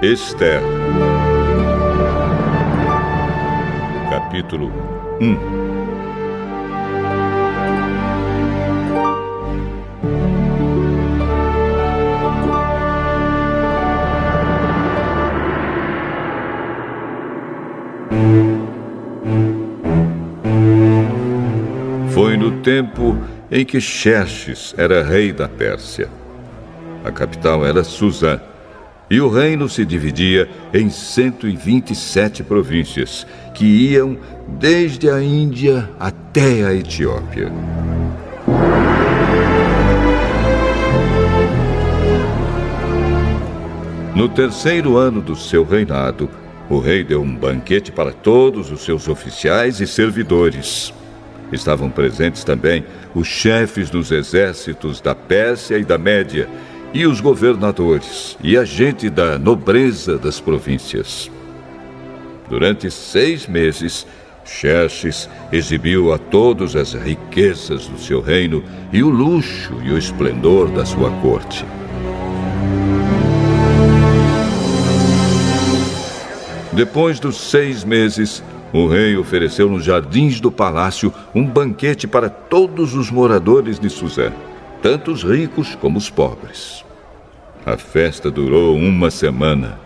Ester. Capítulo 1. Foi no tempo em que Xerxes era rei da Pérsia. A capital era Susã, e o reino se dividia em 127 províncias, que iam desde a Índia até a Etiópia. No terceiro ano do seu reinado, o rei deu um banquete para todos os seus oficiais e servidores. Estavam presentes também os chefes dos exércitos da Pérsia e da Média, e os governadores, e a gente da nobreza das províncias. Durante 6 meses, Xerxes exibiu a todos as riquezas do seu reino e o luxo e o esplendor da sua corte. Depois dos 6 meses, o rei ofereceu nos jardins do palácio um banquete para todos os moradores de Susã, tanto os ricos como os pobres. A festa durou 1 semana.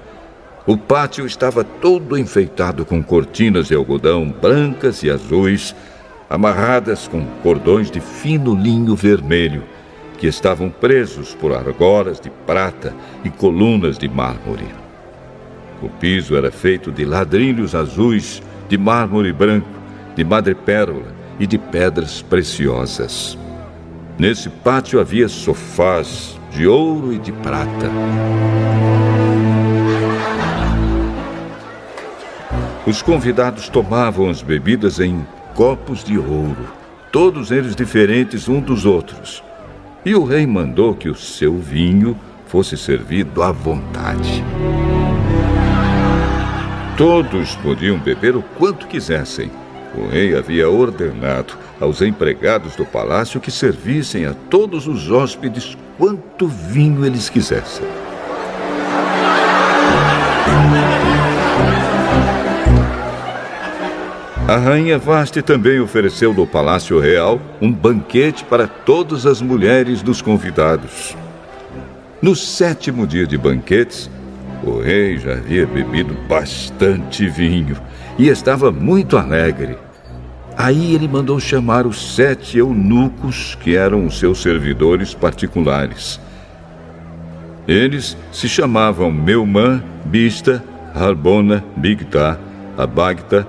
O pátio estava todo enfeitado com cortinas de algodão brancas e azuis, amarradas com cordões de fino linho vermelho, que estavam presos por argolas de prata e colunas de mármore. O piso era feito de ladrilhos azuis, de mármore branco, de madrepérola e de pedras preciosas. Nesse pátio havia sofás de ouro e de prata. Os convidados tomavam as bebidas em copos de ouro, todos eles diferentes uns dos outros. E o rei mandou que o seu vinho fosse servido à vontade. Todos podiam beber o quanto quisessem. O rei havia ordenado aos empregados do palácio que servissem a todos os hóspedes quanto vinho eles quisessem. A rainha Vasti também ofereceu no Palácio Real um banquete para todas as mulheres dos convidados. No 7º dia de banquetes, o rei já havia bebido bastante vinho e estava muito alegre. Aí ele mandou chamar os 7 eunucos que eram os seus servidores particulares. Eles se chamavam Meumã, Bista, Harbona, Bigtá, Abagtá,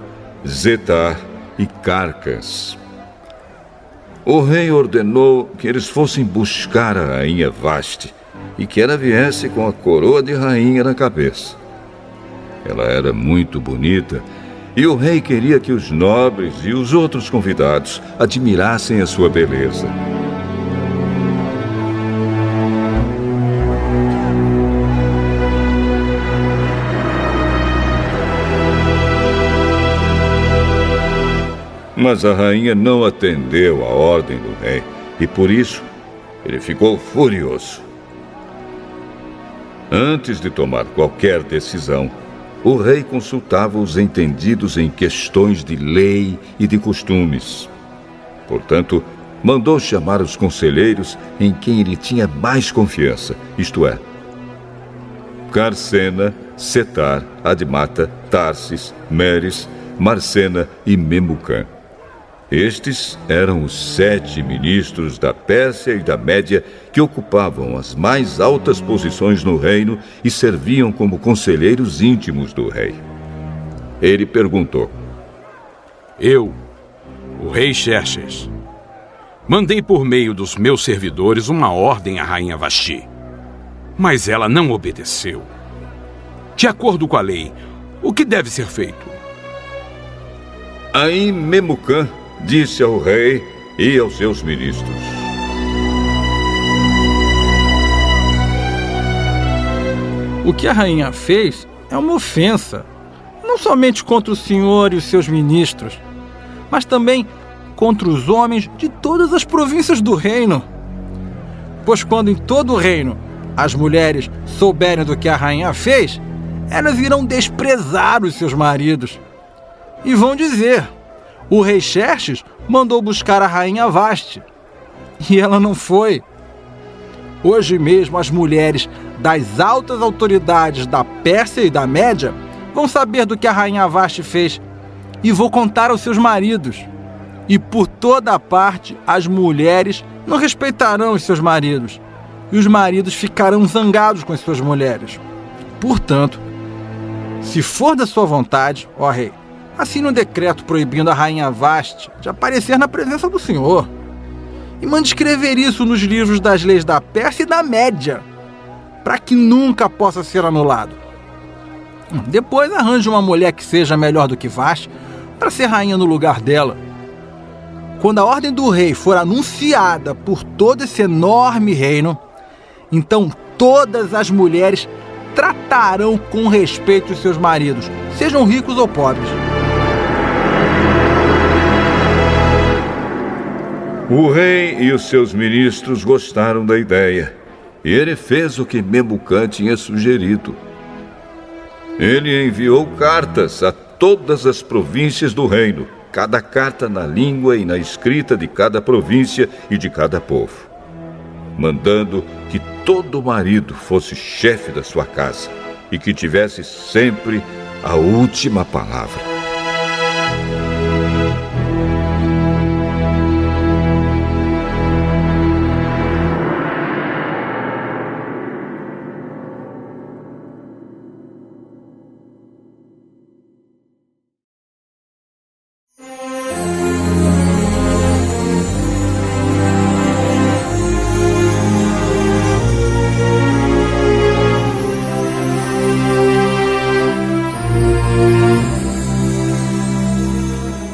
Zetar e Carcas. O rei ordenou que eles fossem buscar a rainha Vasti e que ela viesse com a coroa de rainha na cabeça. Ela era muito bonita e o rei queria que os nobres e os outros convidados admirassem a sua beleza. Mas a rainha não atendeu à ordem do rei e por isso ele ficou furioso. Antes de tomar qualquer decisão, o rei consultava os entendidos em questões de lei e de costumes. Portanto, mandou chamar os conselheiros em quem ele tinha mais confiança, isto é, Carcena, Setar, Admata, Tarsis, Meres, Marcena e Memucã. Estes eram os 7 ministros da Pérsia e da Média que ocupavam as mais altas posições no reino e serviam como conselheiros íntimos do rei. Ele perguntou: Eu, o rei Xerxes, mandei por meio dos meus servidores uma ordem à rainha Vasti, mas ela não obedeceu. De acordo com a lei, o que deve ser feito? Aí Memucã disse ao rei e aos seus ministros: O que a rainha fez é uma ofensa, não somente contra o senhor e os seus ministros, mas também contra os homens de todas as províncias do reino. Pois quando em todo o reino as mulheres souberem do que a rainha fez, elas irão desprezar os seus maridos e vão dizer: o rei Xerxes mandou buscar a rainha Vaste e ela não foi. Hoje mesmo as mulheres das altas autoridades da Pérsia e da Média vão saber do que a rainha Vaste fez e vão contar aos seus maridos. E por toda a parte as mulheres não respeitarão os seus maridos e os maridos ficarão zangados com as suas mulheres. Portanto, se for da sua vontade, ó rei, assine um decreto proibindo a rainha Vaste de aparecer na presença do Senhor. E mande escrever isso nos livros das leis da Pérsia e da Média, para que nunca possa ser anulado. Depois arranje uma mulher que seja melhor do que Vaste para ser rainha no lugar dela. Quando a ordem do rei for anunciada por todo esse enorme reino, então todas as mulheres tratarão com respeito os seus maridos, sejam ricos ou pobres. O rei e os seus ministros gostaram da ideia, e ele fez o que Memucã tinha sugerido. Ele enviou cartas a todas as províncias do reino, cada carta na língua e na escrita de cada província e de cada povo, mandando que todo marido fosse chefe da sua casa e que tivesse sempre a última palavra.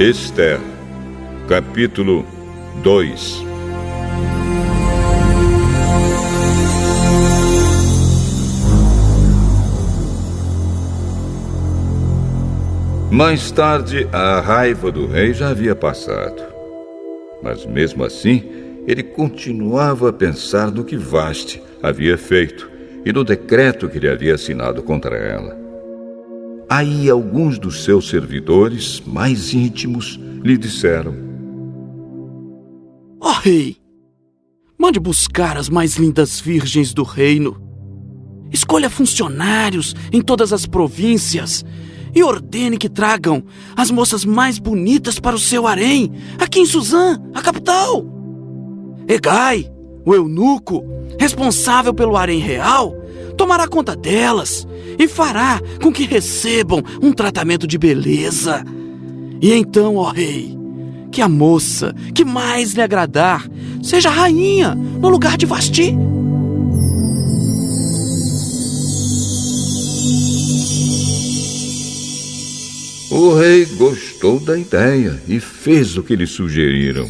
Esther, capítulo 2. Mais tarde, a raiva do rei já havia passado. Mas mesmo assim, ele continuava a pensar no que Vaste havia feito e no decreto que ele havia assinado contra ela. Aí alguns dos seus servidores mais íntimos lhe disseram: Ó rei, mande buscar as mais lindas virgens do reino. Escolha funcionários em todas as províncias e ordene que tragam as moças mais bonitas para o seu harém, aqui em Suzã, a capital. Hegai, o eunuco, responsável pelo harém real, tomará conta delas e fará com que recebam um tratamento de beleza. E então, ó rei, que a moça que mais lhe agradar seja rainha no lugar de Vasti. O rei gostou da ideia e fez o que lhe sugeriram.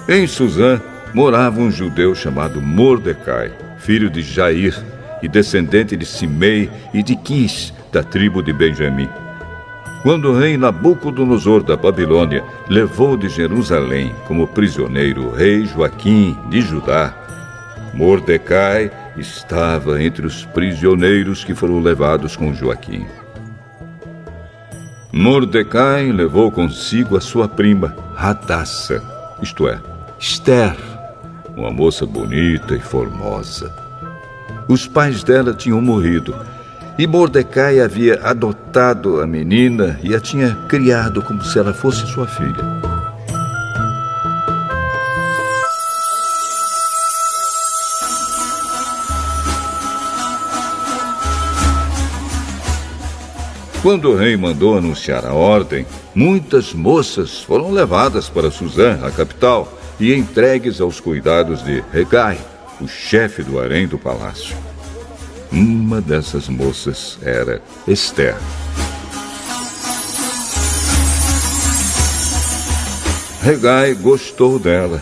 Em Suzã morava um judeu chamado Mordecai, filho de Jair e descendente de Simei e de Quis, da tribo de Benjamim. Quando o rei Nabucodonosor da Babilônia levou de Jerusalém como prisioneiro o rei Joaquim de Judá, Mordecai estava entre os prisioneiros que foram levados com Joaquim. Mordecai levou consigo a sua prima, Hadassa, isto é, Esther, uma moça bonita e formosa. Os pais dela tinham morrido e Mordecai havia adotado a menina e a tinha criado como se ela fosse sua filha. Quando o rei mandou anunciar a ordem, muitas moças foram levadas para Suzã, a capital, e entregues aos cuidados de Hegai, o chefe do harém do palácio. Uma dessas moças era Esther. Hegai gostou dela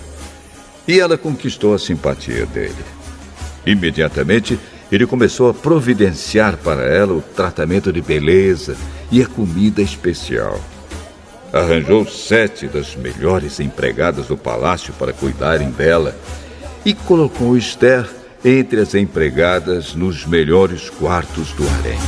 e ela conquistou a simpatia dele. Imediatamente, ele começou a providenciar para ela o tratamento de beleza e a comida especial. arranjou 7 das melhores empregadas do palácio para cuidarem dela e colocou Esther entre as empregadas nos melhores quartos do harém.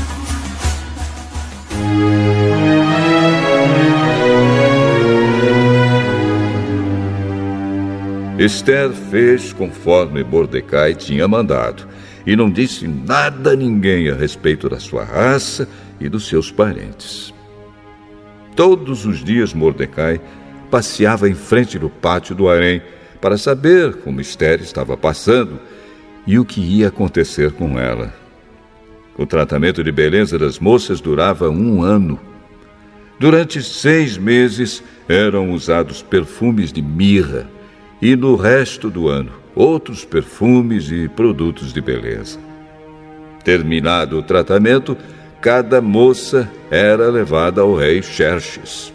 Esther fez conforme Mordecai tinha mandado e não disse nada a ninguém a respeito da sua raça e dos seus parentes. Todos os dias Mordecai passeava em frente do pátio do harém para saber como Esther estava passando e o que ia acontecer com ela. O tratamento de beleza das moças durava 1 ano. Durante 6 meses eram usados perfumes de mirra e no resto do ano outros perfumes e produtos de beleza. Terminado o tratamento, cada moça era levada ao rei Xerxes.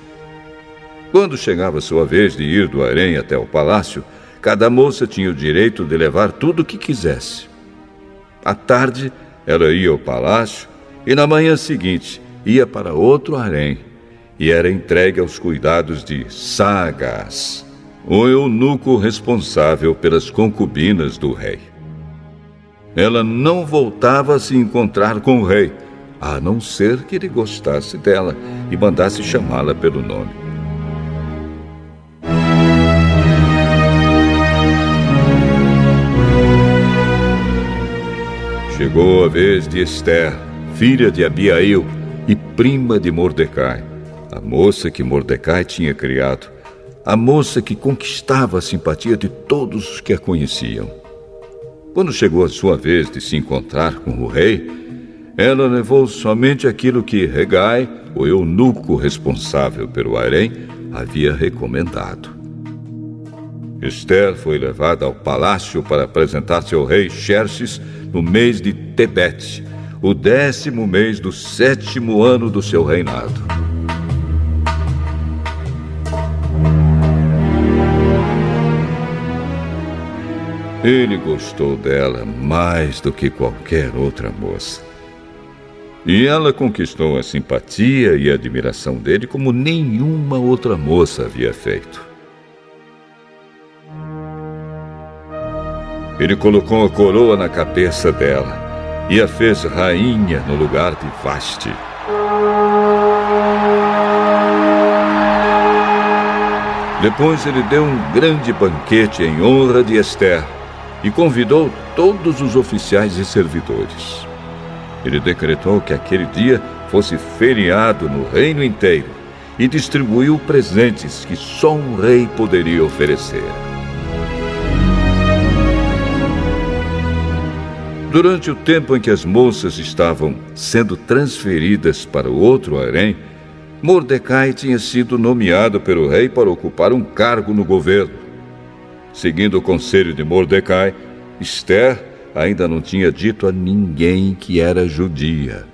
Quando chegava a sua vez de ir do harém até o palácio, cada moça tinha o direito de levar tudo o que quisesse. À tarde, ela ia ao palácio e na manhã seguinte ia para outro harém e era entregue aos cuidados de Saagás, o eunuco responsável pelas concubinas do rei. Ela não voltava a se encontrar com o rei, a não ser que ele gostasse dela e mandasse chamá-la pelo nome. Chegou a vez de Esther, filha de Abiail e prima de Mordecai, a moça que Mordecai tinha criado, a moça que conquistava a simpatia de todos os que a conheciam. Quando chegou a sua vez de se encontrar com o rei, ela levou somente aquilo que Hegai, o eunuco responsável pelo harém, havia recomendado. Esther foi levada ao palácio para apresentar-se ao rei Xerxes no mês de Tebete, o 10º mês do 7º ano do seu reinado. Ele gostou dela mais do que qualquer outra moça. E ela conquistou a simpatia e a admiração dele como nenhuma outra moça havia feito. Ele colocou a coroa na cabeça dela e a fez rainha no lugar de Vasti. Depois ele deu um grande banquete em honra de Esther e convidou todos os oficiais e servidores. Ele decretou que aquele dia fosse feriado no reino inteiro e distribuiu presentes que só um rei poderia oferecer. Durante o tempo em que as moças estavam sendo transferidas para o outro harém, Mordecai tinha sido nomeado pelo rei para ocupar um cargo no governo. Seguindo o conselho de Mordecai, Esther ainda não tinha dito a ninguém que era judia.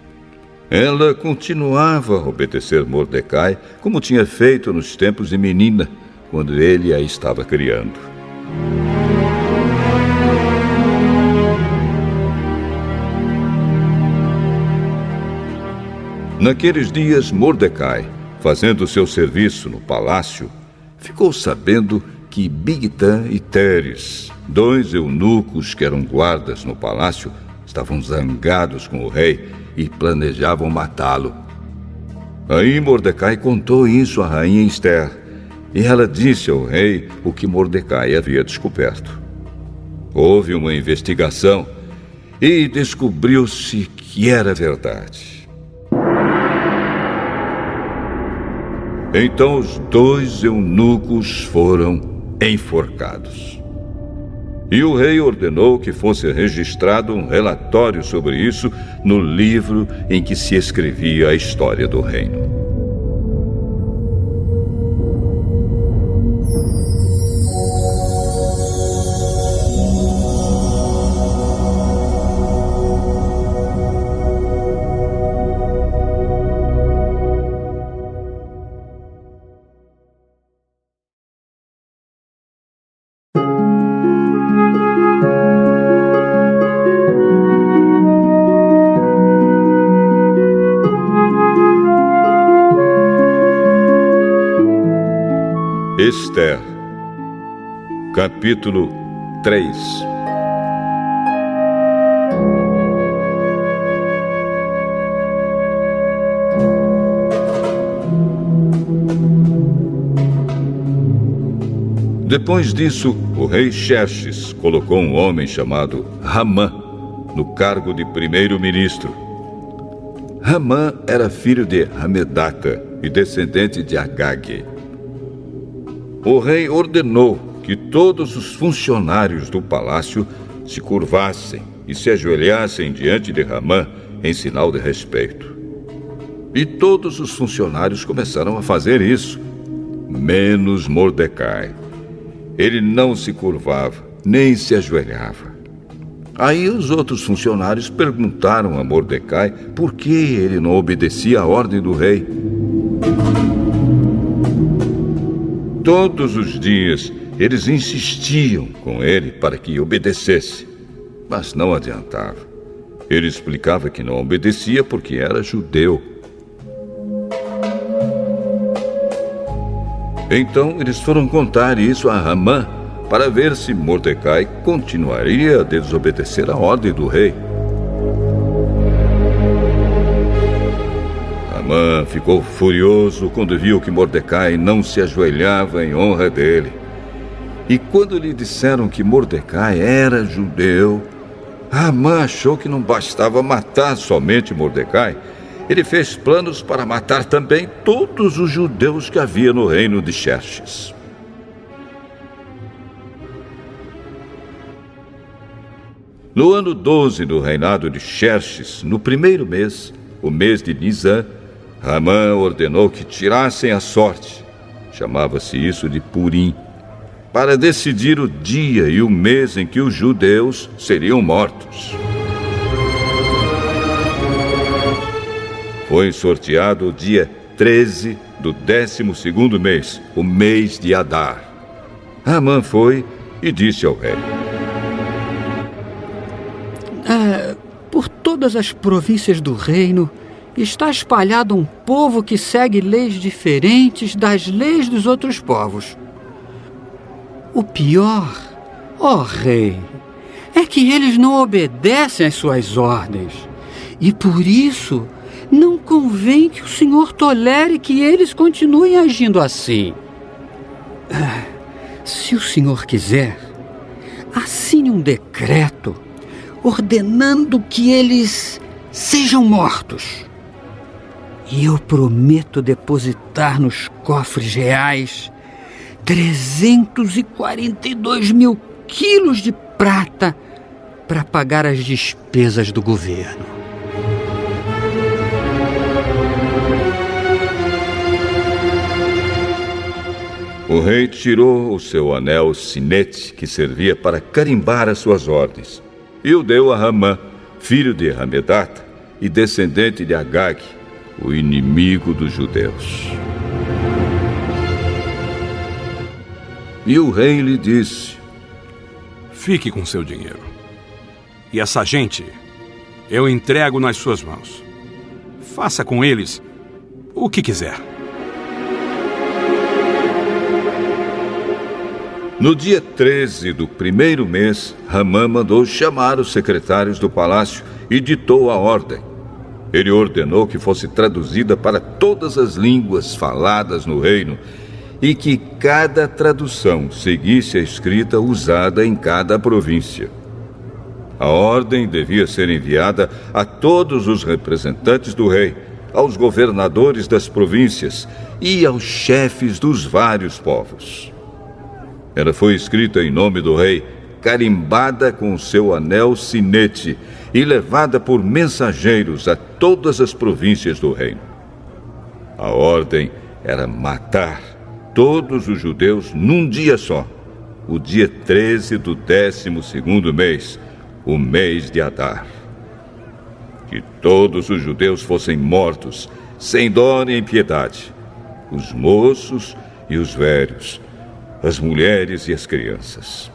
Ela continuava a obedecer Mordecai, como tinha feito nos tempos de menina, quando ele a estava criando. Naqueles dias, Mordecai, fazendo seu serviço no palácio, ficou sabendo que Bigtã e Teres, 2 eunucos que eram guardas no palácio, estavam zangados com o rei e planejavam matá-lo. Aí Mordecai contou isso à rainha Esther, e ela disse ao rei o que Mordecai havia descoberto. Houve uma investigação e descobriu-se que era verdade. Então os 2 eunucos foram enforcados. E o rei ordenou que fosse registrado um relatório sobre isso no livro em que se escrevia a história do reino. Esther, capítulo 3. Depois disso, o rei Xerxes colocou um homem chamado Ramã no cargo de primeiro-ministro. Ramã era filho de Hamedata e descendente de Agag. O rei ordenou que todos os funcionários do palácio se curvassem e se ajoelhassem diante de Ramã em sinal de respeito. E todos os funcionários começaram a fazer isso, menos Mordecai. Ele não se curvava, nem se ajoelhava. Aí os outros funcionários perguntaram a Mordecai por que ele não obedecia à ordem do rei. Todos os dias eles insistiam com ele para que obedecesse, mas não adiantava. Ele explicava que não obedecia porque era judeu. Então eles foram contar isso a Ramã para ver se Mordecai continuaria a desobedecer a ordem do rei. Ramã ficou furioso quando viu que Mordecai não se ajoelhava em honra dele. E quando lhe disseram que Mordecai era judeu, Ramã achou que não bastava matar somente Mordecai. Ele fez planos para matar também todos os judeus que havia no reino de Xerxes. No ano 12 do reinado de Xerxes, no primeiro mês, o mês de Nisã, Ramã ordenou que tirassem a sorte, chamava-se isso de Purim, para decidir o dia e o mês em que os judeus seriam mortos. Foi sorteado o dia 13 do 12º mês, o mês de Adar. Ramã foi e disse ao rei: por todas as províncias do reino está espalhado um povo que segue leis diferentes das leis dos outros povos. O pior, ó rei, é que eles não obedecem às suas ordens. E por isso não convém que o Senhor tolere que eles continuem agindo assim. Se o Senhor quiser, assine um decreto ordenando que eles sejam mortos. E eu prometo depositar nos cofres reais 342 mil quilos de prata para pagar as despesas do governo. O rei tirou o seu anel sinete, que servia para carimbar as suas ordens, e o deu a Ramã, filho de Hamedata e descendente de Agag, o inimigo dos judeus. E o rei lhe disse: fique com seu dinheiro. E essa gente eu entrego nas suas mãos. Faça com eles o que quiser. No dia 13 do primeiro mês, Ramã mandou chamar os secretários do palácio e ditou a ordem. Ele ordenou que fosse traduzida para todas as línguas faladas no reino e que cada tradução seguisse a escrita usada em cada província. A ordem devia ser enviada a todos os representantes do rei, aos governadores das províncias e aos chefes dos vários povos. Ela foi escrita em nome do rei, carimbada com o seu anel sinete e levada por mensageiros a todas as províncias do reino. A ordem era matar todos os judeus num dia só, o dia 13 do 12º mês, o mês de Adar. Que todos os judeus fossem mortos, sem dó nem piedade, os moços e os velhos, as mulheres e as crianças.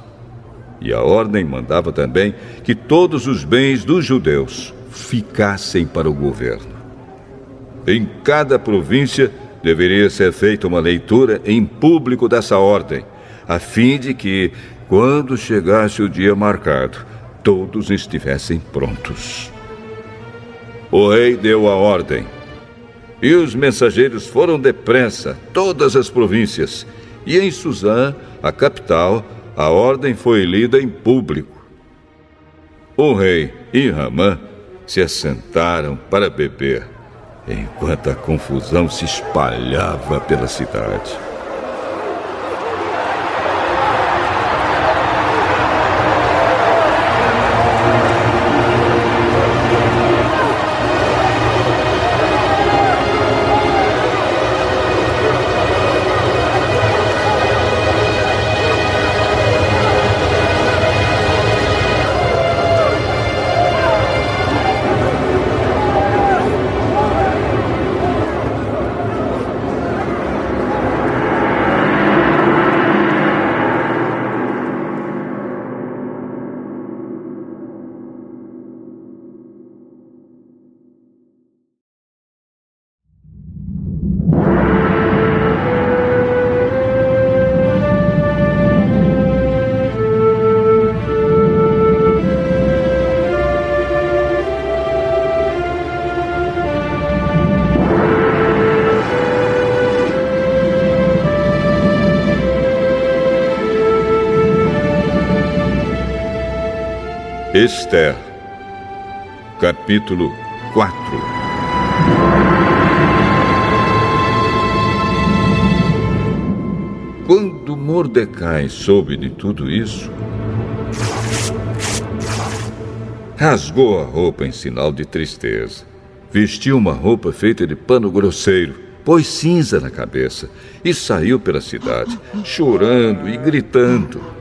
E a ordem mandava também que todos os bens dos judeus ficassem para o governo. Em cada província deveria ser feita uma leitura em público dessa ordem, a fim de que, quando chegasse o dia marcado, todos estivessem prontos. O rei deu a ordem, e os mensageiros foram depressa a todas as províncias, e em Suzã, a capital, a ordem foi lida em público. O rei e Ramã se assentaram para beber, enquanto a confusão se espalhava pela cidade. Esther, capítulo 4. Quando Mordecai soube de tudo isso, rasgou a roupa em sinal de tristeza, vestiu uma roupa feita de pano grosseiro, pôs cinza na cabeça e saiu pela cidade, chorando e gritando.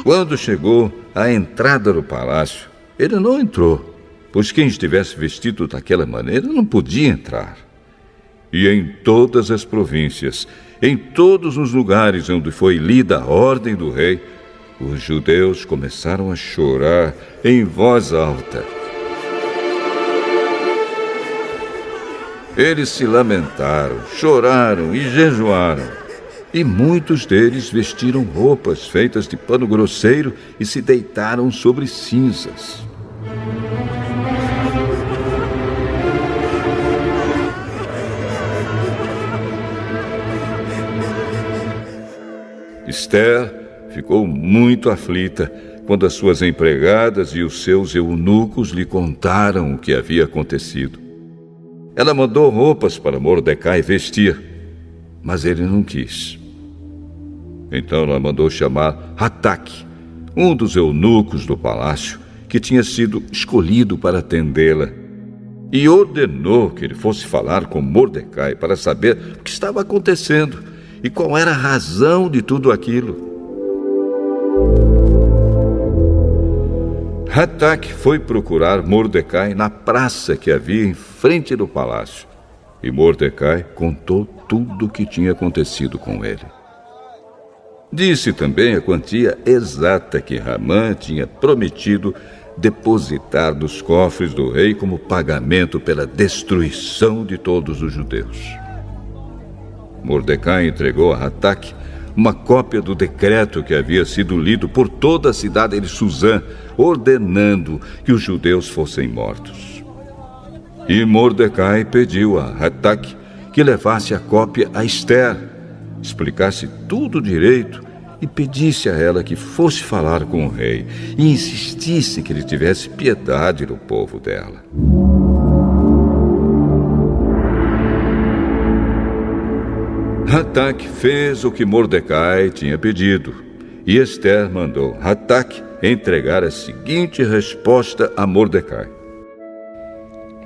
Quando chegou à entrada do palácio, ele não entrou, pois quem estivesse vestido daquela maneira não podia entrar. E em todas as províncias, em todos os lugares onde foi lida a ordem do rei, os judeus começaram a chorar em voz alta. Eles se lamentaram, choraram e jejuaram. E muitos deles vestiram roupas feitas de pano grosseiro e se deitaram sobre cinzas. Esther ficou muito aflita quando as suas empregadas e os seus eunucos lhe contaram o que havia acontecido. Ela mandou roupas para Mordecai vestir, mas ele não quis. Então ela mandou chamar Hataque, um dos eunucos do palácio, que tinha sido escolhido para atendê-la, e ordenou que ele fosse falar com Mordecai para saber o que estava acontecendo e qual era a razão de tudo aquilo. Hataque foi procurar Mordecai na praça que havia em frente do palácio, e Mordecai contou tudo o que tinha acontecido com ele. Disse também a quantia exata que Ramã tinha prometido depositar nos cofres do rei como pagamento pela destruição de todos os judeus. Mordecai entregou a Hataque uma cópia do decreto que havia sido lido por toda a cidade de Suzã, ordenando que os judeus fossem mortos. E Mordecai pediu a Hataque que levasse a cópia a Esther, explicasse tudo direito e pedisse a ela que fosse falar com o rei e insistisse que ele tivesse piedade do povo dela. Hataque fez o que Mordecai tinha pedido, e Esther mandou Hataque entregar a seguinte resposta a Mordecai.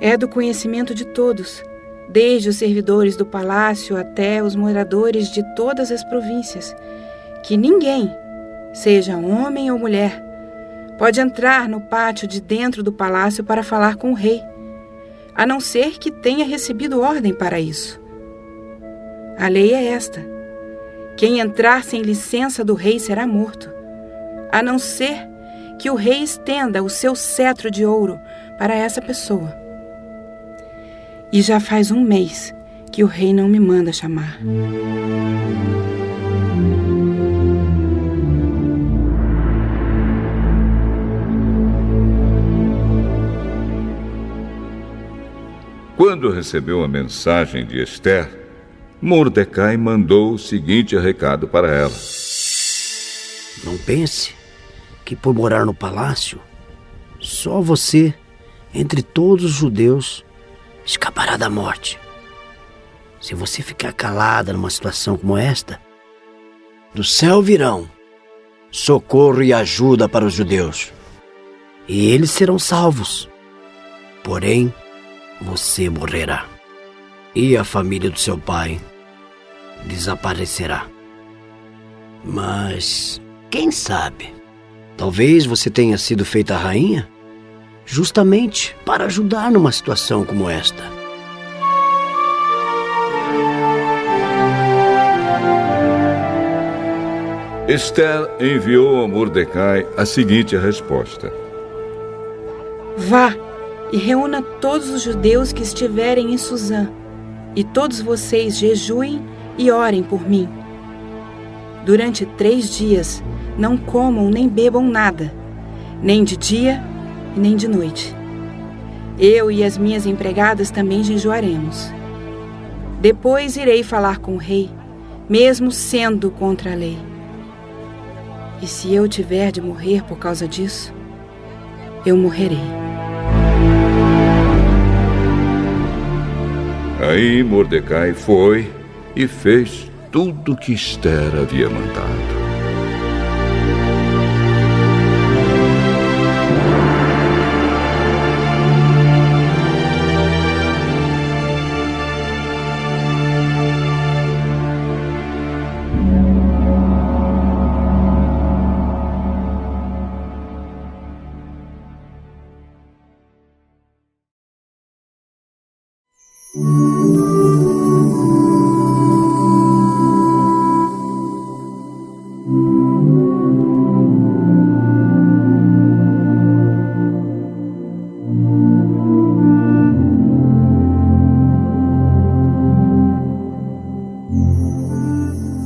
É do conhecimento de todos, desde os servidores do palácio até os moradores de todas as províncias, que ninguém, seja homem ou mulher, pode entrar no pátio de dentro do palácio para falar com o rei, a não ser que tenha recebido ordem para isso. A lei é esta: quem entrar sem licença do rei será morto, a não ser que o rei estenda o seu cetro de ouro para essa pessoa. E já faz 1 mês que o rei não me manda chamar. Quando recebeu a mensagem de Ester, Mordecai mandou o seguinte recado para ela: Não pense que por morar no palácio, só você, entre todos os judeus, escapará da morte. Se você ficar calada numa situação como esta, do céu virão socorro e ajuda para os judeus, e eles serão salvos. Porém, você morrerá, e a família do seu pai desaparecerá. Mas, quem sabe, talvez você tenha sido feita rainha justamente para ajudar numa situação como esta. Ester enviou a Mordecai a seguinte resposta: Vá e reúna todos os judeus que estiverem em Suzã, e todos vocês jejuem e orem por mim. Durante 3 dias não comam nem bebam nada, nem de dia e nem de noite. Eu e as minhas empregadas também jejuaremos. Depois irei falar com o rei, mesmo sendo contra a lei. E se eu tiver de morrer por causa disso, eu morrerei. Aí Mordecai foi e fez tudo o que Ester havia mandado.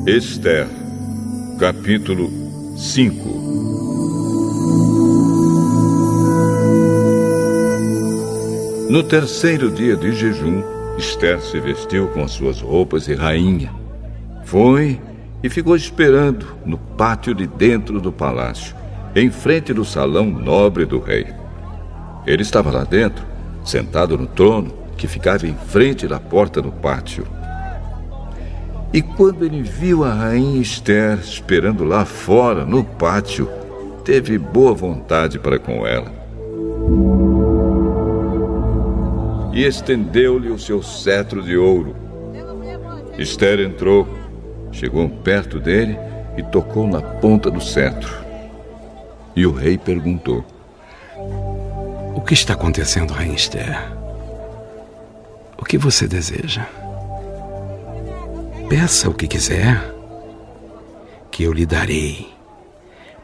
Ester, capítulo 5. No 3º dia de jejum, Ester se vestiu com suas roupas de rainha. Foi e ficou esperando no pátio de dentro do palácio, em frente do salão nobre do rei. Ele estava lá dentro, sentado no trono que ficava em frente da porta do pátio. E quando ele viu a rainha Ester esperando lá fora, no pátio, teve boa vontade para com ela. E estendeu-lhe o seu cetro de ouro. Ester entrou, chegou perto dele e tocou na ponta do cetro. E o rei perguntou: O que está acontecendo, rainha Ester? O que você deseja? Peça o que quiser, que eu lhe darei,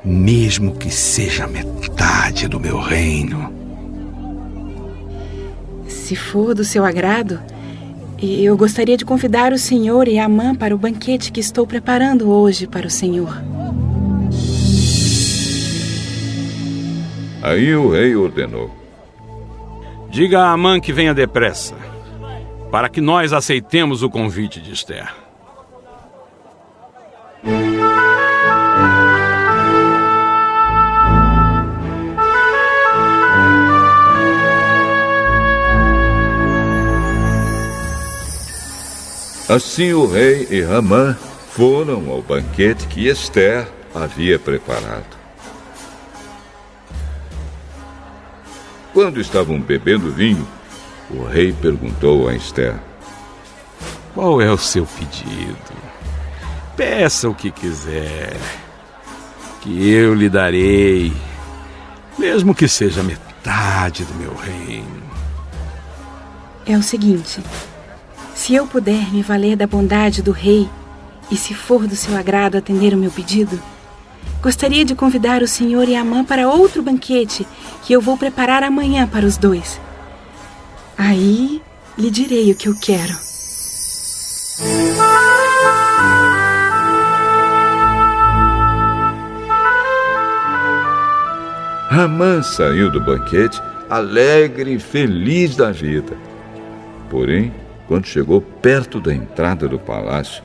mesmo que seja metade do meu reino. Se for do seu agrado, eu gostaria de convidar o senhor e Amã para o banquete que estou preparando hoje para o senhor. Aí o rei ordenou: Diga a Amã que venha depressa, para que nós aceitemos o convite de Ester. Assim o rei e Amã foram ao banquete que Ester havia preparado. Quando estavam bebendo vinho, o rei perguntou a Ester: Qual é o seu pedido? Peça o que quiser, que eu lhe darei, mesmo que seja metade do meu reino. É o seguinte: se eu puder me valer da bondade do rei, e se for do seu agrado atender o meu pedido, gostaria de convidar o senhor e a Amã para outro banquete que eu vou preparar amanhã para os dois. Aí lhe direi o que eu quero. Amã saiu do banquete alegre e feliz da vida. Porém, quando chegou perto da entrada do palácio,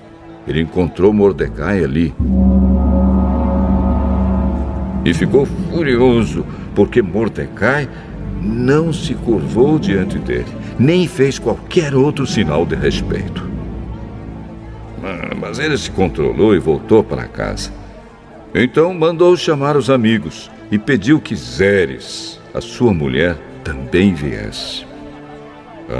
ele encontrou Mordecai ali. E ficou furioso, porque Mordecai não se curvou diante dele, nem fez qualquer outro sinal de respeito. Mas ele se controlou e voltou para casa. Então mandou chamar os amigos e pediu que Zeres, a sua mulher, também viesse.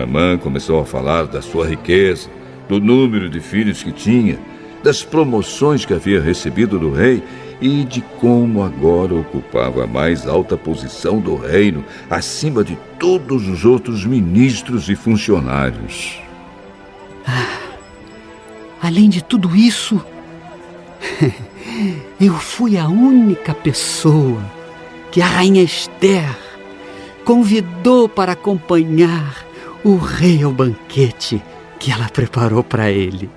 Amã começou a falar da sua riqueza, do número de filhos que tinha, das promoções que havia recebido do rei e de como agora ocupava a mais alta posição do reino, acima de todos os outros ministros e funcionários. Além de tudo isso, eu fui a única pessoa que a rainha Esther convidou para acompanhar o rei ao banquete que ela preparou para ele.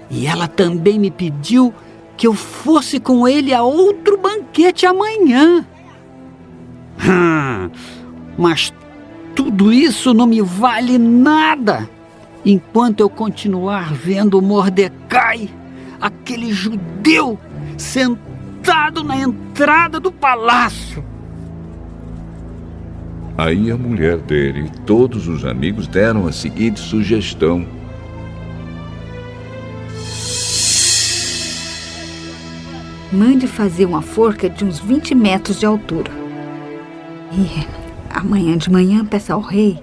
E ela também me pediu que eu fosse com ele a outro banquete amanhã. Mas tudo isso não me vale nada enquanto eu continuar vendo Mordecai, aquele judeu, sentado na entrada do palácio. Aí a mulher dele e todos os amigos deram a seguinte sugestão: mande fazer uma forca de uns 20 metros de altura. E amanhã de manhã peça ao rei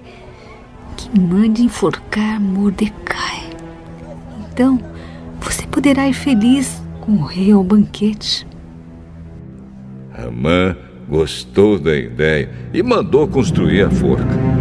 que mande enforcar Mordecai. Então você poderá ir feliz com o rei ao banquete. Amã gostou da ideia e mandou construir a forca.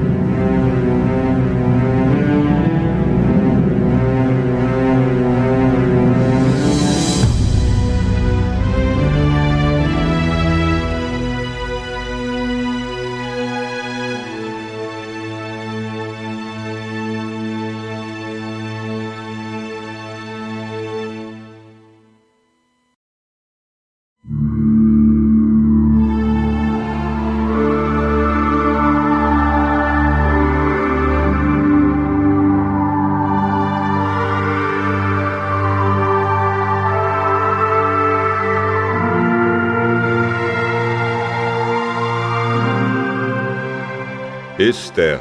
Esther,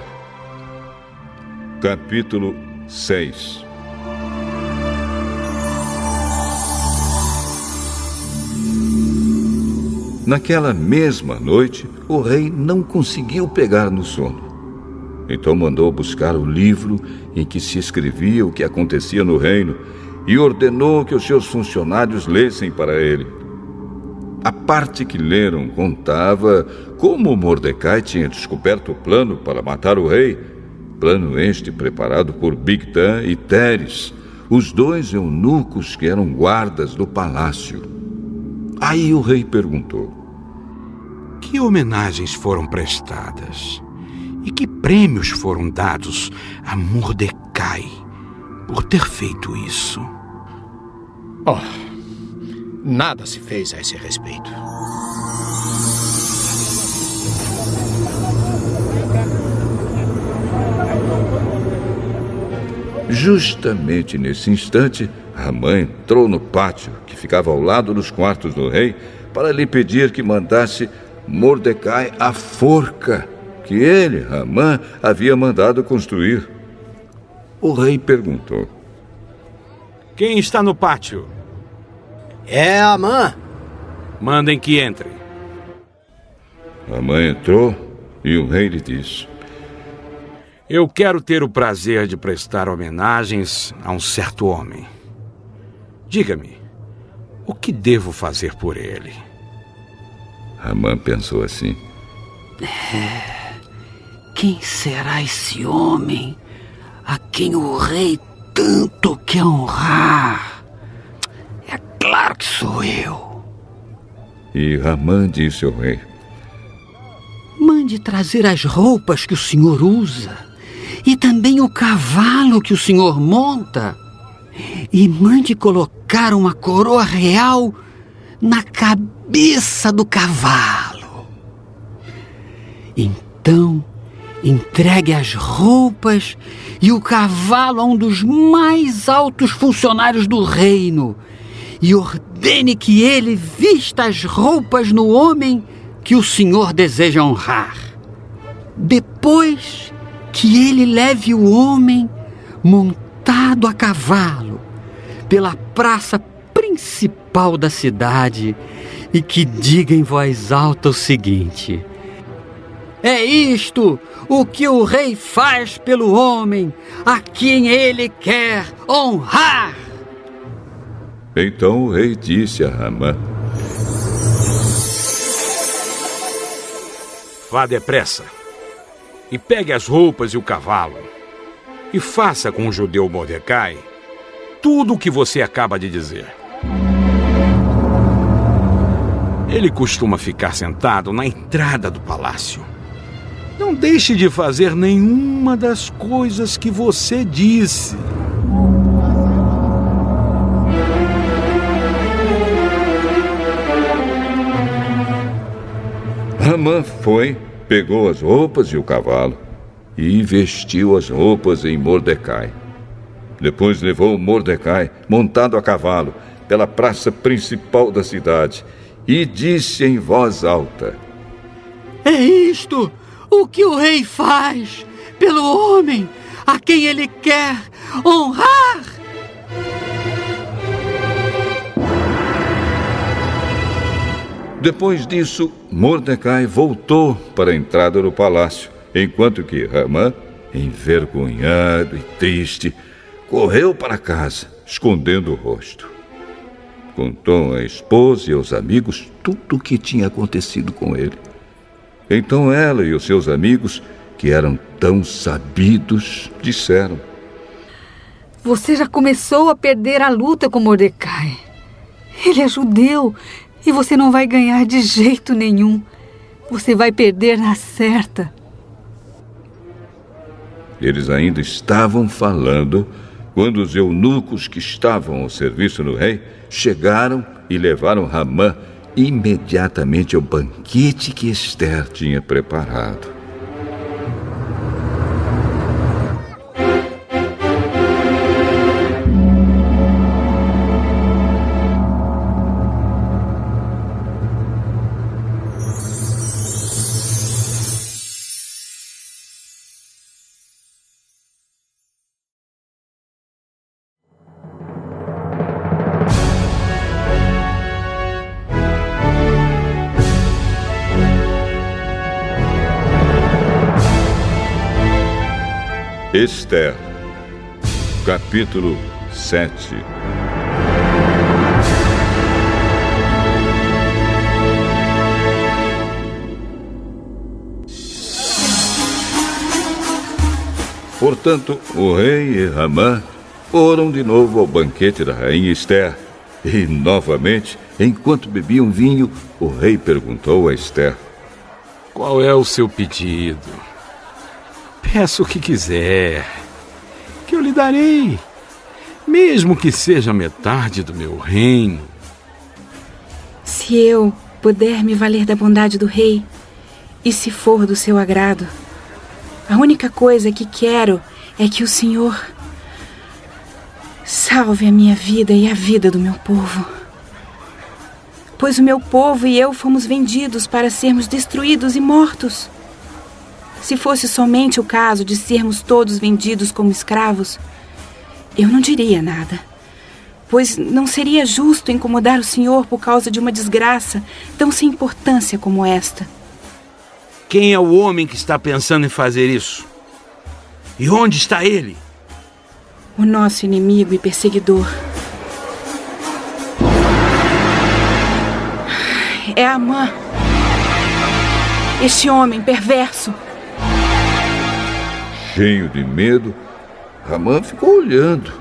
capítulo 6. Naquela mesma noite, o rei não conseguiu pegar no sono. Então mandou buscar o livro em que se escrevia o que acontecia no reino e ordenou que os seus funcionários lessem para ele. A parte que leram contava como Mordecai tinha descoberto o plano para matar o rei, plano este preparado por Bigtan e Teres, os dois eunucos que eram guardas do palácio. Aí o rei perguntou: que homenagens foram prestadas e que prêmios foram dados a Mordecai por ter feito isso? Nada se fez a esse respeito. Justamente nesse instante, Amã entrou no pátio, que ficava ao lado dos quartos do rei, para lhe pedir que mandasse Mordecai a forca que ele, Amã, havia mandado construir. O rei perguntou: quem está no pátio? É Amã. Mandem que entre. Amã entrou e o rei lhe disse: eu quero ter o prazer de prestar homenagens a um certo homem. Diga-me, o que devo fazer por ele? Amã pensou assim: Quem será esse homem a quem o rei tanto quer honrar? É claro que sou eu. E Ramã disse ao rei: Mande trazer as roupas que o senhor usa e também o cavalo que o senhor monta. E mande colocar uma coroa real na cabeça do cavalo. Então, entregue as roupas e o cavalo a um dos mais altos funcionários do reino e ordene que ele vista as roupas no homem que o senhor deseja honrar. Depois que ele leve o homem montado a cavalo pela praça principal da cidade e que diga em voz alta o seguinte: é isto o que o rei faz pelo homem a quem ele quer honrar. Então o rei disse a Ramã: Vá depressa e pegue as roupas e o cavalo e faça com o judeu Mordecai tudo o que você acaba de dizer. Ele costuma ficar sentado na entrada do palácio. Não deixe de fazer nenhuma das coisas que você disse. Ramã foi, pegou as roupas e o cavalo e vestiu as roupas em Mordecai. Depois levou Mordecai, montado a cavalo, pela praça principal da cidade e disse em voz alta: é isto o que o rei faz pelo homem a quem ele quer honrar. Depois disso, Mordecai voltou para a entrada do palácio, enquanto que Ramã, envergonhado e triste, correu para casa, escondendo o rosto. Contou à esposa e aos amigos tudo o que tinha acontecido com ele. Então ela e os seus amigos, que eram tão sabidos, disseram: Você já começou a perder a luta com Mordecai. Ele é judeu e você não vai ganhar de jeito nenhum. Você vai perder na certa. Eles ainda estavam falando quando os eunucos que estavam ao serviço do rei chegaram e levaram Ramã imediatamente ao banquete que Ester tinha preparado. Ester, capítulo 7. Portanto, o rei e Ramã foram de novo ao banquete da rainha Ester. E, novamente, enquanto bebiam vinho, o rei perguntou a Ester: Qual é o seu pedido? Peça o que quiser, que eu lhe darei, mesmo que seja metade do meu reino. Se eu puder me valer da bondade do rei, e se for do seu agrado, a única coisa que quero é que o Senhor salve a minha vida e a vida do meu povo. Pois o meu povo e eu fomos vendidos para sermos destruídos e mortos. Se fosse somente o caso de sermos todos vendidos como escravos, eu não diria nada, pois não seria justo incomodar o Senhor por causa de uma desgraça tão sem importância como esta. Quem é o homem que está pensando em fazer isso? E onde está ele? O nosso inimigo e perseguidor. É Amã, este homem perverso. Cheio de medo, Ramã ficou olhando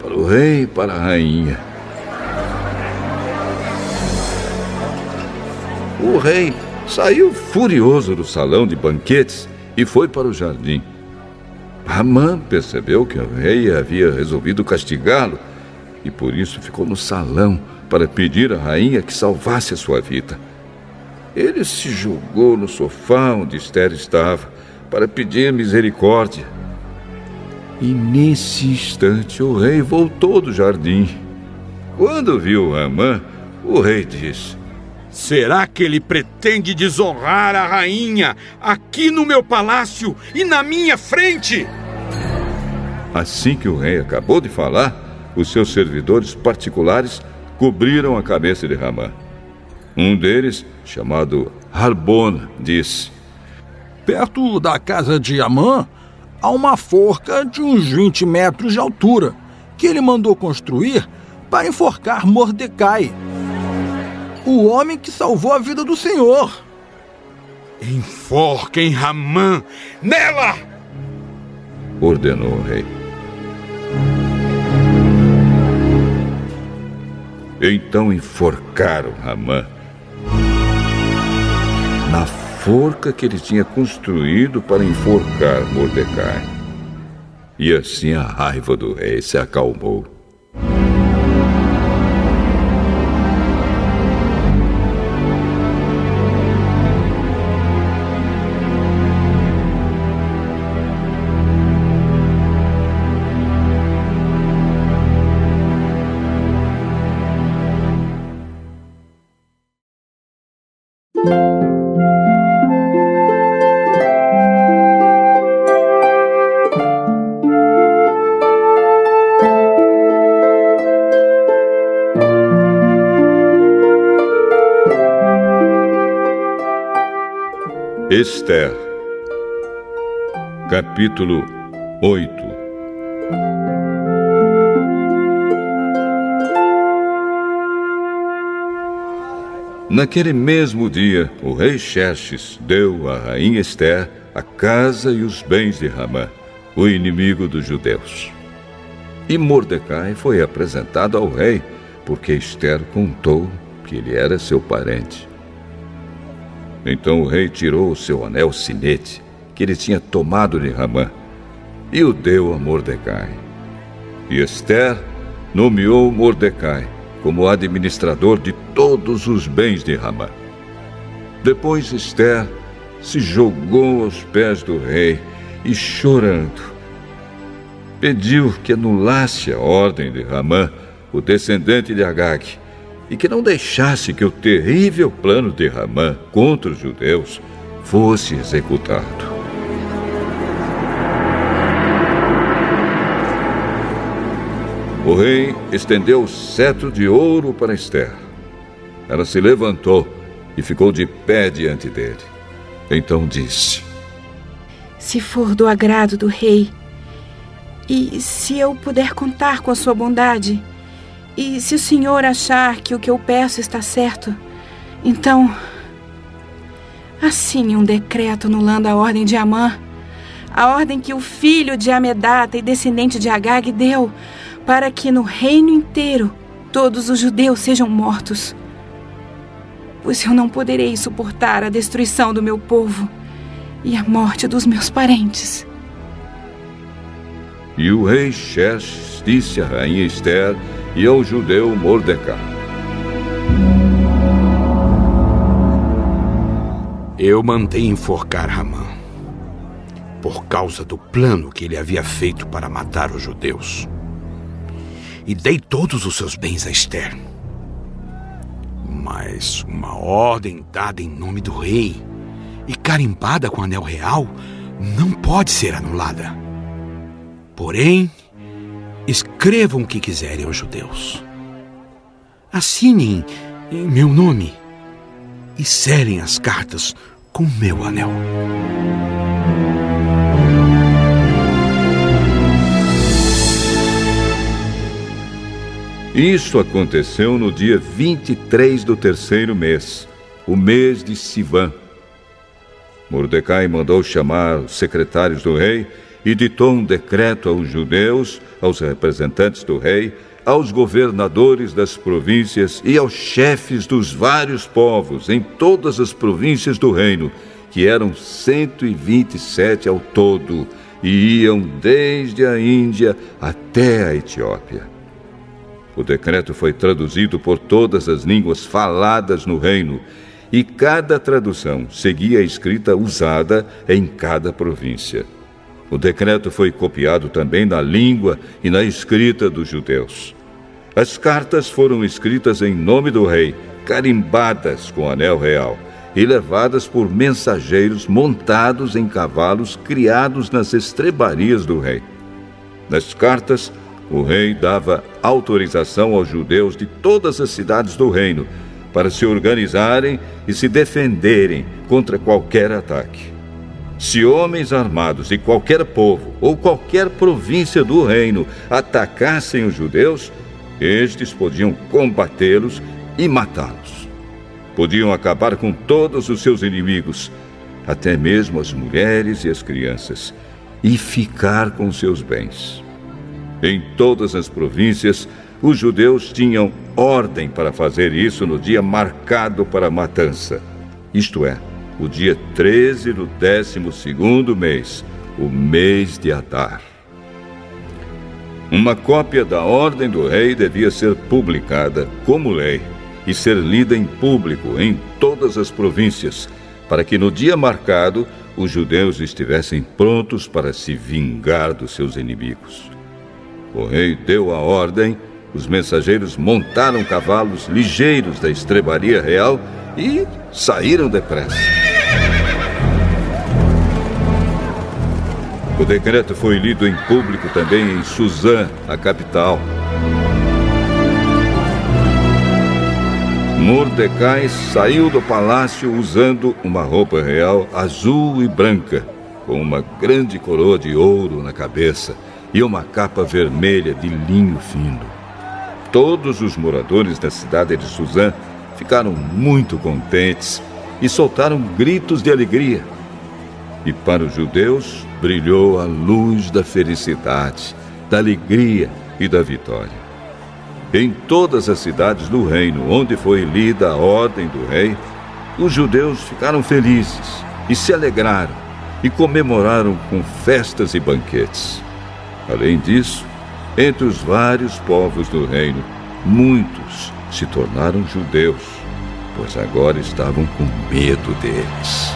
para o rei e para a rainha. o rei saiu furioso do salão de banquetes e foi para o jardim. Amã percebeu que o rei havia resolvido castigá-lo e por isso ficou no salão para pedir à rainha que salvasse a sua vida. Ele se jogou no sofá onde Esther estava para pedir misericórdia. E nesse instante o rei voltou do jardim. Quando viu Amã, o rei disse: será que ele pretende desonrar a rainha aqui no meu palácio e na minha frente? Assim que o rei acabou de falar, os seus servidores particulares cobriram a cabeça de Amã. Um deles, chamado Harbona, disse: perto da casa de Amã, há uma forca de uns 20 metros de altura, que ele mandou construir para enforcar Mordecai, o homem que salvou a vida do Senhor. Enforquem Amã nela! Ordenou o rei. Então enforcaram Amã na forca que ele tinha construído para enforcar Mordecai. E assim a raiva do rei se acalmou. Esther, capítulo 8. Naquele mesmo dia, o rei Xerxes deu à rainha Esther a casa e os bens de Amã, o inimigo dos judeus. E Mordecai foi apresentado ao rei, porque Esther contou que ele era seu parente. Então o rei tirou o seu anel sinete, que ele tinha tomado de Amã, e o deu a Mordecai. E Esther nomeou Mordecai como administrador de todos os bens de Amã. Depois Esther se jogou aos pés do rei e, chorando, pediu que anulasse a ordem de Amã, o descendente de Agag, e que não deixasse que o terrível plano de Amã contra os judeus fosse executado. O rei estendeu o cetro de ouro para Esther. Ela se levantou e ficou de pé diante dele. Então disse: se for do agrado do rei, e se eu puder contar com a sua bondade, e se o senhor achar que o que eu peço está certo, então assine um decreto anulando a ordem de Amã, a ordem que o filho de Amedata e descendente de Agag deu, para que no reino inteiro todos os judeus sejam mortos. Pois eu não poderei suportar a destruição do meu povo e a morte dos meus parentes. E o rei Xerxes disse à rainha Esther e ao judeu Mordecai: eu mandei enforcar Amã, por causa do plano que ele havia feito para matar os judeus. E dei todos os seus bens a Esther. Mas uma ordem dada em nome do rei e carimbada com anel real não pode ser anulada. Porém, escrevam o que quiserem aos judeus. Assinem em meu nome e selem as cartas com meu anel. Isso aconteceu no dia 23 do terceiro mês, o mês de Sivan. Mordecai mandou chamar os secretários do rei e ditou um decreto aos judeus, aos representantes do rei, aos governadores das províncias e aos chefes dos vários povos em todas as províncias do reino, que eram 127 ao todo, e iam desde a Índia até a Etiópia. O decreto foi traduzido por todas as línguas faladas no reino, e cada tradução seguia a escrita usada em cada província. O decreto foi copiado também na língua e na escrita dos judeus. As cartas foram escritas em nome do rei, carimbadas com anel real, e levadas por mensageiros montados em cavalos criados nas estrebarias do rei. Nas cartas, o rei dava autorização aos judeus de todas as cidades do reino para se organizarem e se defenderem contra qualquer ataque. Se homens armados de qualquer povo ou qualquer província do reino atacassem os judeus, estes podiam combatê-los e matá-los. Podiam acabar com todos os seus inimigos, até mesmo as mulheres e as crianças, e ficar com seus bens. Em todas as províncias, os judeus tinham ordem para fazer isso no dia marcado para a matança, isto é, o dia 13 do 12º mês, o mês de Adar. Uma cópia da ordem do rei devia ser publicada como lei e ser lida em público em todas as províncias, para que no dia marcado os judeus estivessem prontos para se vingar dos seus inimigos. O rei deu a ordem, os mensageiros montaram cavalos ligeiros da estrebaria real e saíram depressa. O decreto foi lido em público também em Suzã, a capital. Mordecai saiu do palácio usando uma roupa real azul e branca, com uma grande coroa de ouro na cabeça e uma capa vermelha de linho fino. Todos os moradores da cidade de Suzã ficaram muito contentes e soltaram gritos de alegria. E para os judeus brilhou a luz da felicidade, da alegria e da vitória. Em todas as cidades do reino onde foi lida a ordem do rei, os judeus ficaram felizes e se alegraram e comemoraram com festas e banquetes. Além disso, entre os vários povos do reino, muitos se tornaram judeus, pois agora estavam com medo deles.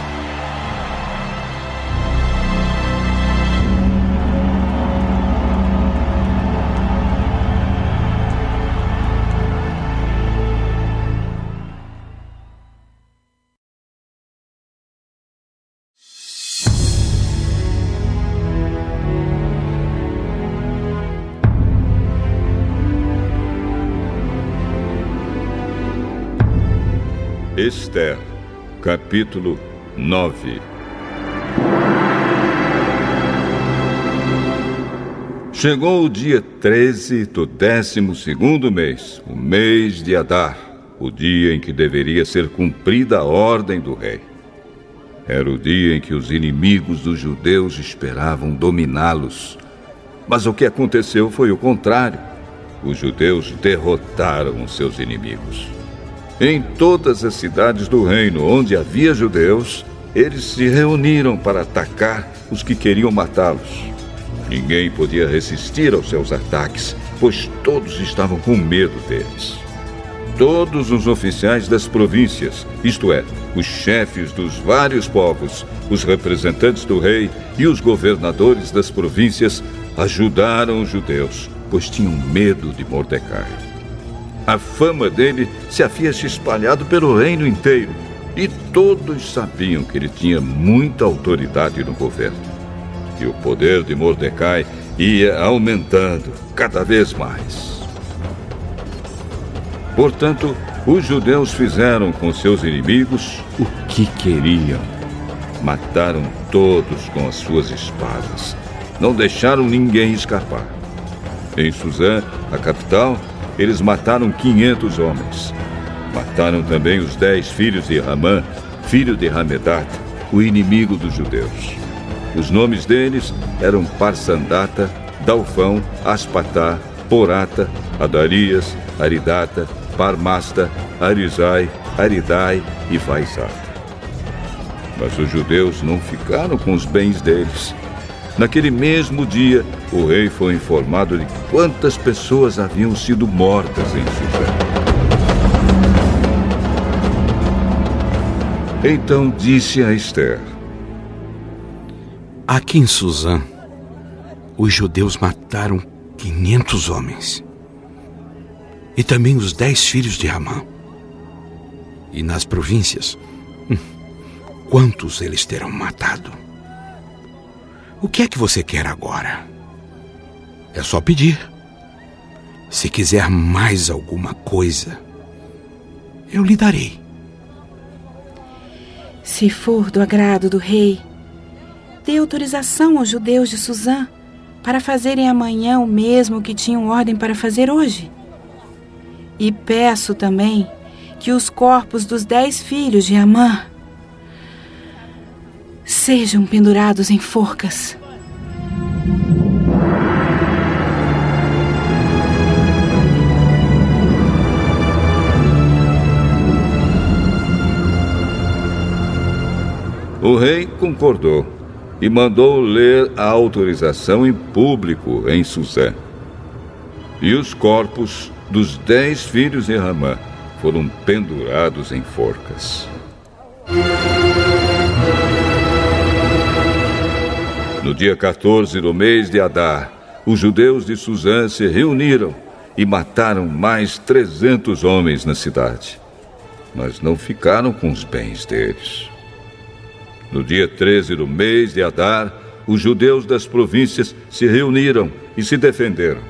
Esther, capítulo 9. Chegou o dia 13 do 12º mês, o mês de Adar, o dia em que deveria ser cumprida a ordem do rei. Era o dia em que os inimigos dos judeus esperavam dominá-los. Mas o que aconteceu foi o contrário. Os judeus derrotaram os seus inimigos. Em todas as cidades do reino onde havia judeus, eles se reuniram para atacar os que queriam matá-los. Ninguém podia resistir aos seus ataques, pois todos estavam com medo deles. Todos os oficiais das províncias, isto é, os chefes dos vários povos, os representantes do rei e os governadores das províncias, ajudaram os judeus, pois tinham medo de Mordecai. A fama dele se havia se espalhado pelo reino inteiro e todos sabiam que ele tinha muita autoridade no governo. E o poder de Mordecai ia aumentando cada vez mais. Portanto, os judeus fizeram com seus inimigos o que queriam. Mataram todos com as suas espadas. Não deixaram ninguém escapar. Em Suzã, a capital, eles mataram 500 homens. Mataram também os 10 filhos de Ramã, filho de Hamedat, o inimigo dos judeus. Os nomes deles eram Parsandata, Dalfão, Aspatá, Porata, Adarias, Aridata, Parmasta, Arizai, Aridai e Vaizata. Mas os judeus não ficaram com os bens deles. Naquele mesmo dia, o rei foi informado de quantas pessoas haviam sido mortas em Suzã. Então disse a Ester: aqui em Suzã, os judeus mataram 500 homens. E também os 10 filhos de Ramã. E nas províncias, quantos eles terão matado? O que é que você quer agora? É só pedir. Se quiser mais alguma coisa, eu lhe darei. Se for do agrado do rei, dê autorização aos judeus de Suzã para fazerem amanhã o mesmo que tinham ordem para fazer hoje. E peço também que os corpos dos 10 filhos de Amã sejam pendurados em forcas. O rei concordou e mandou ler a autorização em público em Suzã. E os corpos dos 10 filhos de Ramã foram pendurados em forcas. No dia 14 do mês de Adar, os judeus de Suzã se reuniram e mataram mais 300 homens na cidade, mas não ficaram com os bens deles. No dia 13 do mês de Adar, os judeus das províncias se reuniram e se defenderam.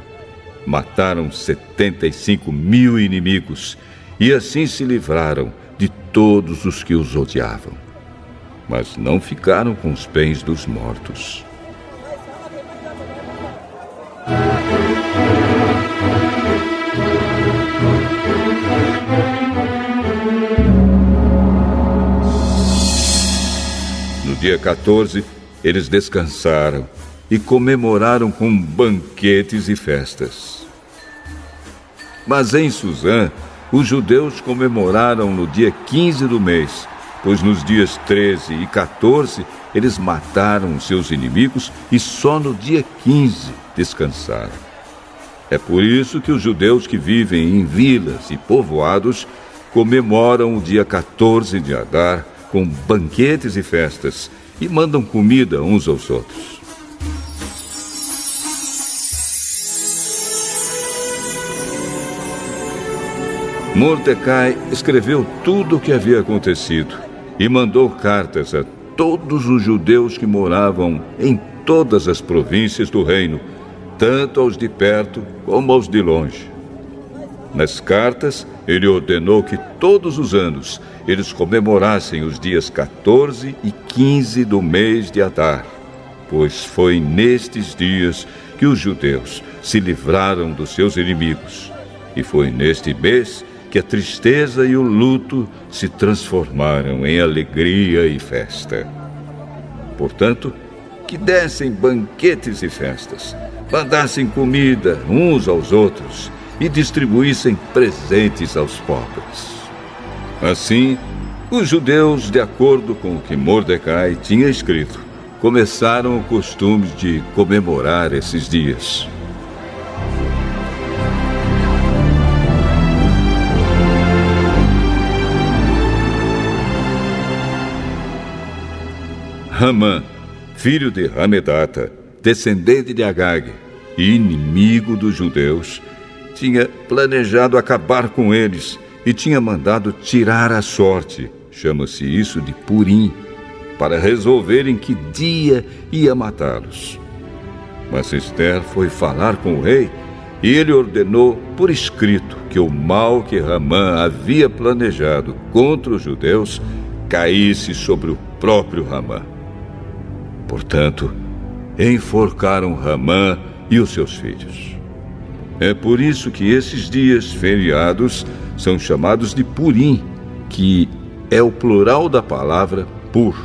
Mataram 75.000 inimigos e assim se livraram de todos os que os odiavam. Mas não ficaram com os bens dos mortos. No dia 14, eles descansaram e comemoraram com banquetes e festas. Mas em Suzã, os judeus comemoraram no dia 15 do mês, pois nos dias 13 e 14 eles mataram os seus inimigos e só no dia 15 descansaram. É por isso que os judeus que vivem em vilas e povoados comemoram o dia 14 de Adar com banquetes e festas e mandam comida uns aos outros. Mordecai escreveu tudo o que havia acontecido e mandou cartas a todos os judeus que moravam em todas as províncias do reino, tanto aos de perto como aos de longe. Nas cartas, ele ordenou que todos os anos eles comemorassem os dias 14 e 15 do mês de Adar, pois foi nestes dias que os judeus se livraram dos seus inimigos, e foi neste mês que a tristeza e o luto se transformaram em alegria e festa. Portanto, que dessem banquetes e festas, mandassem comida uns aos outros e distribuíssem presentes aos pobres. Assim, os judeus, de acordo com o que Mordecai tinha escrito, começaram o costume de comemorar esses dias. Ramã, filho de Hamedata, descendente de Agag e inimigo dos judeus, tinha planejado acabar com eles e tinha mandado tirar a sorte, chama-se isso de Purim, para resolver em que dia ia matá-los. Mas Ester foi falar com o rei e ele ordenou por escrito que o mal que Ramã havia planejado contra os judeus caísse sobre o próprio Ramã. Portanto, enforcaram Ramã e os seus filhos. É por isso que esses dias feriados são chamados de Purim, que é o plural da palavra Pur.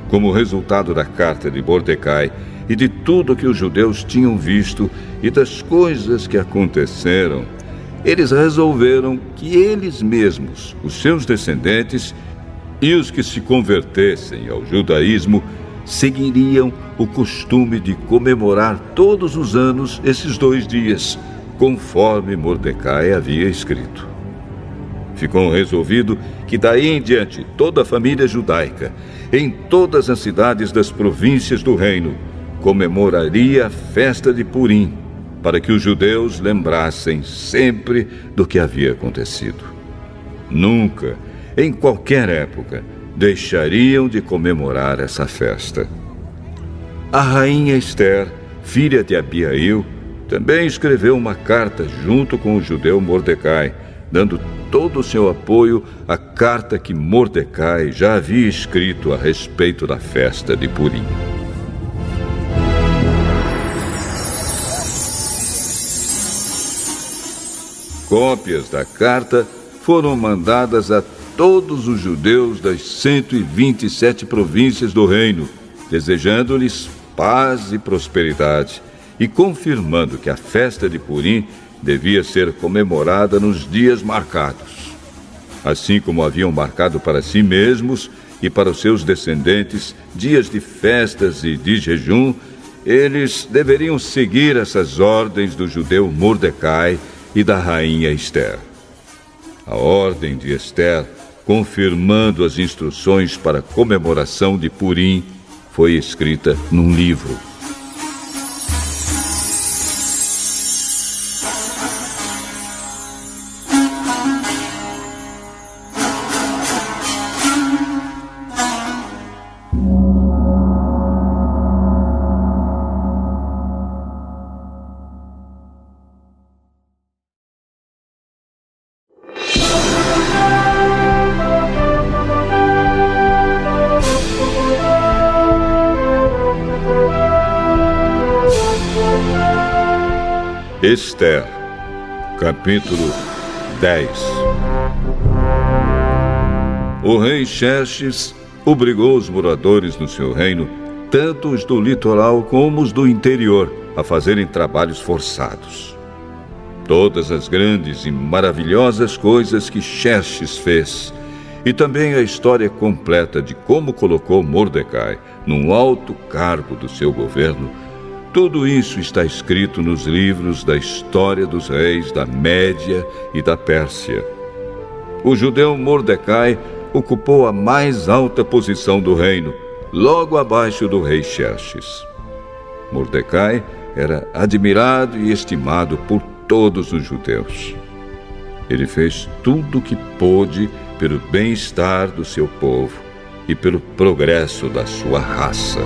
Como resultado da carta de Mordecai e de tudo que os judeus tinham visto e das coisas que aconteceram, eles resolveram que eles mesmos, os seus descendentes e os que se convertessem ao judaísmo, seguiriam o costume de comemorar todos os anos esses 2 dias, conforme Mordecai havia escrito. Ficou resolvido que daí em diante toda a família judaica, em todas as cidades das províncias do reino, comemoraria a festa de Purim, para que os judeus lembrassem sempre do que havia acontecido. Nunca, em qualquer época, deixariam de comemorar essa festa. A rainha Ester, filha de Abiail, também escreveu uma carta junto com o judeu Mordecai, dando todo o seu apoio à carta que Mordecai já havia escrito a respeito da festa de Purim. Cópias da carta foram mandadas a todos os judeus das 127 províncias do reino, desejando-lhes paz e prosperidade e confirmando que a festa de Purim devia ser comemorada nos dias marcados. Assim como haviam marcado para si mesmos e para os seus descendentes dias de festas e de jejum, eles deveriam seguir essas ordens do judeu Mordecai e da rainha Ester. A ordem de Ester, confirmando as instruções para a comemoração de Purim, foi escrita num livro. Ester, capítulo 10. O rei Xerxes obrigou os moradores no seu reino, tanto os do litoral como os do interior, a fazerem trabalhos forçados. Todas as grandes e maravilhosas coisas que Xerxes fez, e também a história completa de como colocou Mordecai num alto cargo do seu governo, tudo isso está escrito nos livros da história dos reis da Média e da Pérsia. O judeu Mordecai ocupou a mais alta posição do reino, logo abaixo do rei Xerxes. Mordecai era admirado e estimado por todos os judeus. Ele fez tudo o que pôde pelo bem-estar do seu povo e pelo progresso da sua raça.